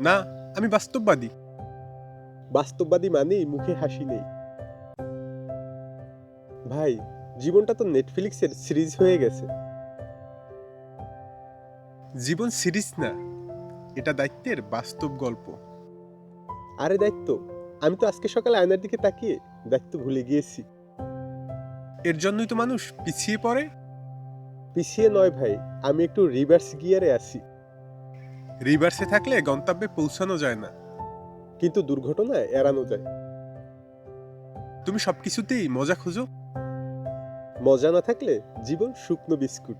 না, আমি বাস্তববাদী। বাস্তববাদী মানেই মুখে হাসি নেই। ভাই, জীবনটা তো নেটফ্লিক্সের সিরিজ হয়ে গেছে। জীবন সিরিজ না, এটা দায়িত্বের বাস্তব গল্প। আরে দায়িত্ব, আমি তো আজকে সকালে আয়নার দিকে তাকিয়ে দায়িত্ব ভুলে গিয়েছি। এর জন্যই তো মানুষ পিছিয়ে পড়ে। পিছিয়ে নয় ভাই, আমি একটু রিভার্স গিয়ারে আছি। রিভার্সে থাকলে গন্তব্যে পৌঁছানো যায় না। কিন্তু দুর্ঘটনা এড়ানো যায়। তুমি সবকিছুতেই মজা খোঁজো। মজা না থাকলে জীবন শুকনো বিস্কুট।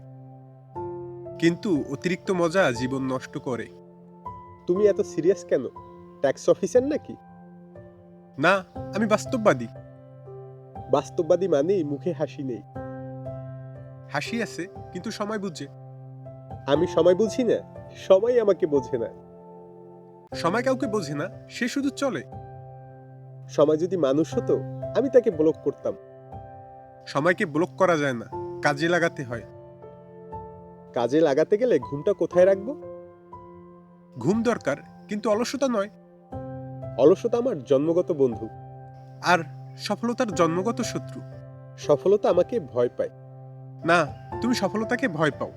কিন্তু অতিরিক্ত মজা জীবন নষ্ট করে। তুমি এত সিরিয়াস কেন? ট্যাক্স অফিসার নাকি? না, আমি বাস্তববাদী। বাস্তববাদী মানেই মুখে হাসি নেই। হাসি আছে, কিন্তু সময় বুঝে। আমি সময় বুঝি না, সময় আমাকে বোঝে না। সময় কাউকে বোঝে না, সে শুধু চলে। সময় যদি মানুষ হতো, আমি তাকে ব্লক করতাম। সময়কে ব্লক করা যায় না, কাজে লাগাতে হয়। কাজে লাগাতে গেলে ঘুমটা কোথায় রাখবো? ঘুম দরকার, কিন্তু অলসতা নয়। অলসতা আমার জন্মগত বন্ধু। আর সফলতার জন্মগত শত্রু। সফলতা আমাকে ভয় পায়। না, তুমি সফলতাকে ভয় পাও।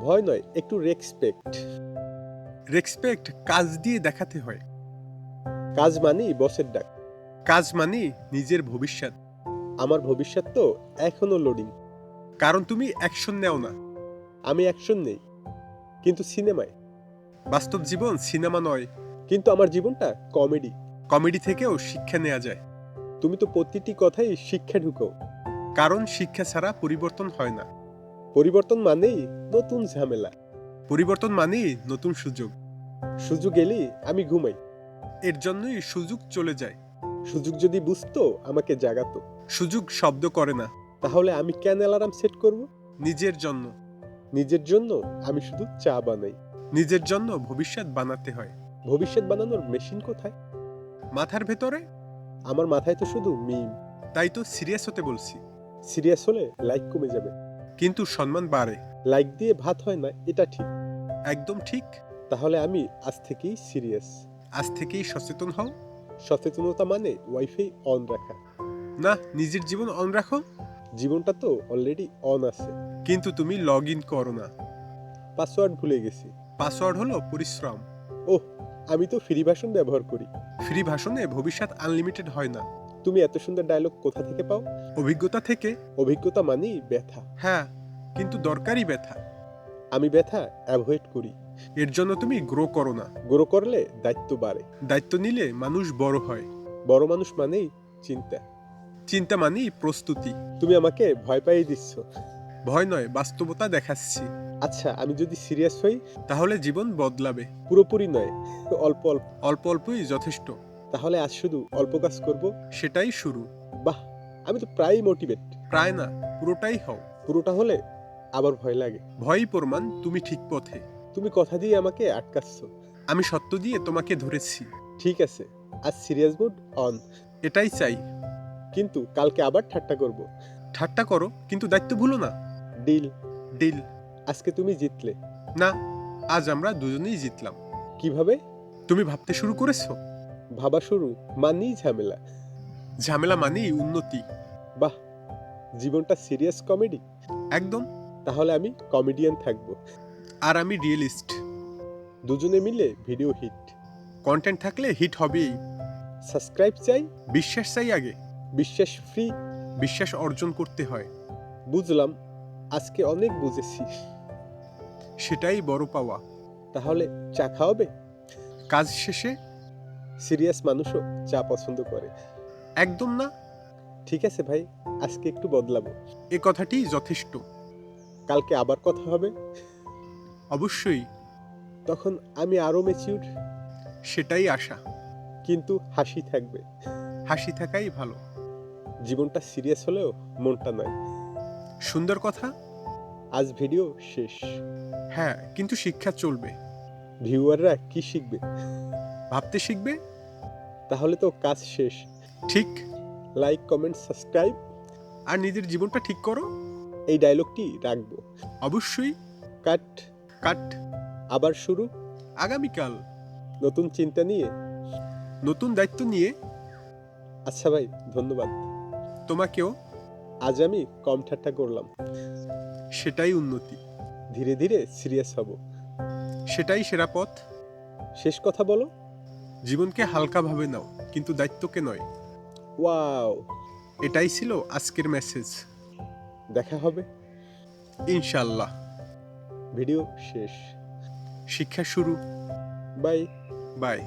ভয় নয়, একটু রেসপেক্ট। রেসপেক্ট কাজ দিয়ে দেখাতে হয়। কাজ মানেই বসের ডাক। কাজ মানে নিজের ভবিষ্যৎ। আমার ভবিষ্যৎ তো এখনো লোডিং। কারণ তুমি অ্যাকশন নেও না। আমি অ্যাকশন নেই, কিন্তু সিনেমায়। বাস্তব জীবন সিনেমা নয়। কিন্তু আমার জীবনটা কমেডি। কমেডি থেকেও শিক্ষা নেওয়া যায়। তুমি তো প্রতিটি কথাই শিক্ষা ঢুকো। কারণ শিক্ষা ছাড়া পরিবর্তন হয় না। পরিবর্তন মানেই নতুন ঝামেলা। পরিবর্তন মানেই নতুন সুযোগ। সুযোগ এলেই আমি ঘুমাই। এর জন্যই সুযোগ চলে যায়। সুযোগ যদি বুঝতো, আমাকে জাগাতো। সুযোগ শব্দ করে না। তাহলে আমি কেন অ্যালার্ম সেট করব? নিজের জন্য। নিজের জন্য আমি শুধু চা বানাই। নিজের জন্য ভবিষ্যৎ বানাতে হয়। ভবিষ্যৎ বানানোর মেশিন কোথায়? মাথার ভেতরে। আমার মাথায় তো শুধু মিম। তাই তো সিরিয়াস হতে বলছি। সিরিয়াস হলে লাইক কমে যাবে। কিন্তু সম্মান বাড়ে। লাইক দিয়ে ভাত হয় না, এটা ঠিক। একদম ঠিক। তাহলে আমি আজ থেকেই সিরিয়াস। আজ থেকেই সচেতন হও। সচেতনতা মানে ওয়াইফাই অন রাখা। না, নিজের জীবন অন রাখো। জীবনটা তো অলরেডি অন আছে। কিন্তু তুমি লগ ইন করো না। পাসওয়ার্ড ভুলে গেছি। পাসওয়ার্ড হলো পরিশ্রম। ওহ, আমি তো ফ্রি ভাষণ ব্যবহার করি। ফ্রি ভাষণে ভবিষ্যৎ আনলিমিটেড হয় না। তুমি এত সুন্দর ডায়লগ কোথা থেকে পাও? অভিজ্ঞতা থেকে। অভিজ্ঞতা মানেই ব্যথা। হ্যাঁ, কিন্তু দরকারি ব্যথা। আমি ব্যথা অ্যাভয়েড করি। এর জন্য তুমি গ্রো করো না। গ্রো করলে দায়িত্ব বাড়ে। দায়িত্ব নিলে মানুষ বড় হয়। বড় মানুষ মানেই চিন্তা। চিন্তা মানেই প্রস্তুতি। তুমি আমাকে ভয় পাইয়ে দিচ্ছ। ভয় নয়, বাস্তবতা দেখাচ্ছি। আচ্ছা, আমি যদি সিরিয়াস হই? তাহলে জীবন বদলাবে। পুরোপুরি নয়, অল্প অল্প। অল্প অল্পই যথেষ্ট। তাহলে আজ শুধু অল্প কাজ করব। সেটাই শুরু। বাহ, আমি তো প্রায়ই মোটিভেট। প্রায় না, পুরোটাই হও। পুরোটা হলে আবার ভয় লাগে। ভয়ই প্রমাণ তুমি ঠিক পথে। তুমি কথা দিয়ে আমাকে আটকাচ্ছ। আমি সত্য দিয়ে তোমাকে ধরেছি। ঠিক আছে, আজ সিরিয়াস মুড অন। এটাই চাই। কিন্তু কালকে আবার ঠাট্টা করব। ঠাট্টা করো, কিন্তু দায়িত্ব ভুলো না। ডিল। ডিল। আজকে তুমি জিতলে। না, আজ আমরা দুজনেই জিতলাম। কিভাবে? তুমি ভাবতে শুরু করেছো। ভাবা শুরু মানেই ঝামেলা। ঝামেলা মানেই উন্নতি। বাহ, জীবনটা সিরিয়াস কমেডি। একদম। তাহলে আমি কমেডিয়ান থাকবো। আর আমি রিয়েলিস্ট। দুজনে মিলে ভিডিও হিট। কন্টেন্ট থাকলে হিট হবেই। সাবস্ক্রাইব চাই। বিশ্বাস চাই আগে। বিশ্বাস ফ্রি। বিশ্বাস অর্জন করতে হয়। বুঝলাম, আজকে অনেক বুঝেছি। সেটাই বড় পাওয়া। তাহলে চা খাওয়াবে? কাজ শেষে। সিরিয়াস মানুষও চা পছন্দ করে। একদম না। ঠিক আছে ভাই, আজকে একটু বদলাবো। এ কথাটি যথেষ্ট। কালকে আবার কথা হবে। অবশ্যই। তখন আমি আরো ম্যাচিউর। সেটাই আশা। কিন্তু হাসি থাকবে। হাসি থাকাই ভালো। জীবনটা সিরিয়াস হলেও মনটা নয়। সুন্দর কথা। আজ ভিডিও শেষ। হ্যাঁ, কিন্তু শিক্ষা চলবে। ভিউয়াররা কি শিখবে? ভাবতে শিখবে। তাহলে তো কাজ শেষ। ঠিক। Like, comment, subscribe. আর নিজের জীবনটা ঠিক করো। এই ডায়লগটি রাখবো। অবশ্যই। কাট। কাট। আবার শুরু। আগামীকাল। নতুন চিন্তা নিয়ে। নতুন দায়িত্ব নিয়ে। আচ্ছা ভাই, ধন্যবাদ। তোমাকেও। আজ আমি কম ঠাট্টা করলাম। সেটাই উন্নতি। ধীরে ধীরে সিরিয়াস হব। সেটাই সেরা পথ। শেষ কথা বলো। জীবনকে হালকাভাবে নাও, কিন্তু দায়িত্বকে নয়। ওয়াও। এটাই ছিল আজকের মেসেজ। দেখা হবে ইনশাল্লাহ। ভিডিও শেষ। শিক্ষা শুরু। বাই। বাই।